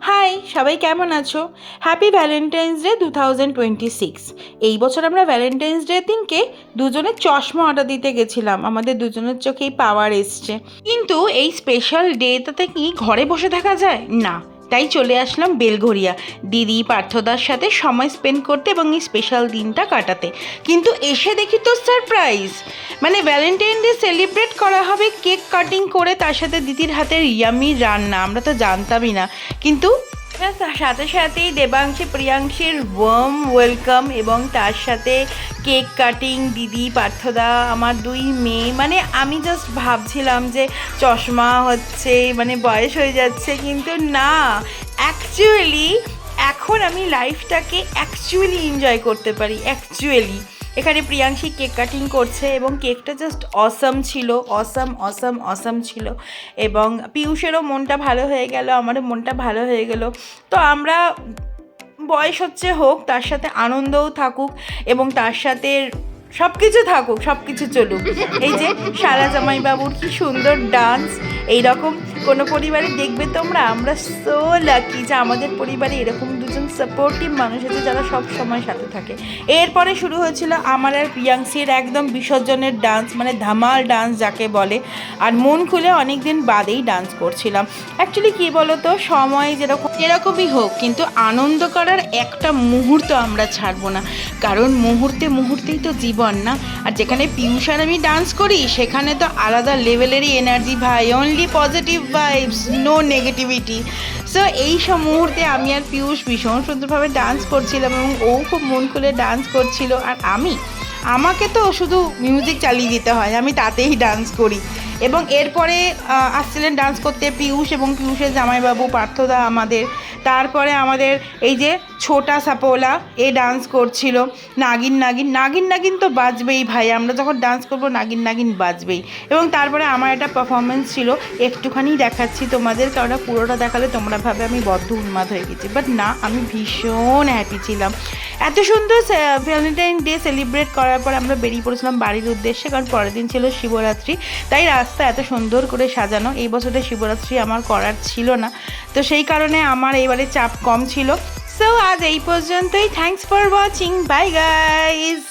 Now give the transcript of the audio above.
High, সবাই কেমন আছো? Happy Valentine's day 2026। এই বছর আমরা ভ্যালেন্টাইন্স ডে দিনকে দুজনের চশমা অর্ডার দিতে গেছিলাম। আমাদের দুজনের চোখেই পাওয়ার এসছে। কিন্তু এই স্পেশাল ডেটাতে কি ঘরে বসে থাকা যায় না, তাই চলে আসলাম বেলঘরিয়া দিদি পার্থদার সাথে সময় স্পেন্ড করতে এবং এই স্পেশাল দিনটা কাটাতে। কিন্তু এসে দেখি তো সারপ্রাইজ, মানে ভ্যালেন্টাইন ডে সেলিব্রেট করা হবে কেক কাটিং করে, তার সাথে দিদির হাতের ইয়ামি রান্না। আমরা তো জানতামই না, কিন্তু তার সাথে সাথেই দেবাংশী প্রিয়াংশীর ওয়ার্ম ওয়েলকাম এবং তার সাথে কেক কাটিং, দিদি পার্থদা, আমার দুই মেয়ে। মানে আমি জাস্ট ভাবছিলাম যে চশমা হচ্ছে, মানে বয়স হয়ে যাচ্ছে, কিন্তু না, অ্যাকচুয়ালি এখন আমি লাইফটাকে অ্যাকচুয়ালি এনজয় করতে পারি। অ্যাকচুয়ালি এখানে প্রিয়াংশী কেক কাটিং করছে এবং কেকটা জাস্ট অসাম ছিল, অসাম ছিল। এবং পিয়ুষেরও মনটা ভালো হয়ে গেল, আমারও মনটা ভালো হয়ে গেল। তো আমরা, বয়স হচ্ছে হোক, তার সাথে আনন্দও থাকুক এবং তার সাথে সব কিছু থাকুক, সব কিছু চলুক। এই যে শালা জামাইবাবুর কি সুন্দর ডান্স, এইরকম কোনো পরিবারে দেখবে তোমরা। আমরা সো লাকি যে আমাদের পরিবারে এরকম দুজন সাপোর্টিভ মানুষ আছে যারা সব সময় সাথে থাকে। এরপরে শুরু হয়েছিল আমার আর প্রিয়াংশীর একদম বিসর্জনের ডান্স, মানে ধামাল ডান্স যাকে বলে। আর মন খুলে অনেক দিন বাদেই ডান্স করছিলাম। অ্যাকচুয়ালি কী বলো তো, সময় যেরকমই হোক, কিন্তু আনন্দ করার একটা মুহূর্ত আমরা ছাড়বো না, কারণ মুহূর্তেই তো জীবন না। আর যেখানে পিয়ুষ আর আমি ডান্স করি সেখানে তো আলাদা লেভেলেরই এনার্জি ভাই, only positive vibes, no negativity. So এই সব মুহূর্তে আমি আর পিয়ুষ ভীষণ সুন্দরভাবে ডান্স করছিলাম এবং ও খুব মন খুলে ডান্স করছিল। আর আমাকে তো শুধু মিউজিক চালিয়ে দিতে হয়, আমি তাতেই ডান্স করি। এবং এরপরে আসছিলেন ডান্স করতে পিয়ুষ এবং পিয়ুষের জামাইবাবু পার্থদা আমাদের। তারপরে আমাদের এই যে ছোটা সাপোলা এ ডান্স করছিল। নাগিন তো বাজবেই ভাই, আমরা যখন ডান্স করবো নাগিন বাজবেই। এবং তারপরে আমার একটা পারফরমেন্স ছিল, একটুখানি দেখাচ্ছি তোমাদের, কারণ পুরোটা দেখালে তোমরা ভাবে আমি বদ্ধ উন্মাদ হয়ে গেছি, বাট না, আমি ভীষণ হ্যাপি ছিলাম। এত সুন্দর ভ্যালেন্টাইন ডে সেলিব্রেট করার পর আমরা বেরিয়ে পড়েছিলাম বাড়ির উদ্দেশ্যে, কারণ পরের দিন ছিল শিবরাত্রি। তাই রাস্তা এত সুন্দর করে সাজানো। এই বছরের শিবরাত্রি আমার করার ছিল না, তো সেই কারণে আমার এইবারে চাপ কম ছিল। সো আজ এই পর্যন্তই। Thanks for watching, by guys.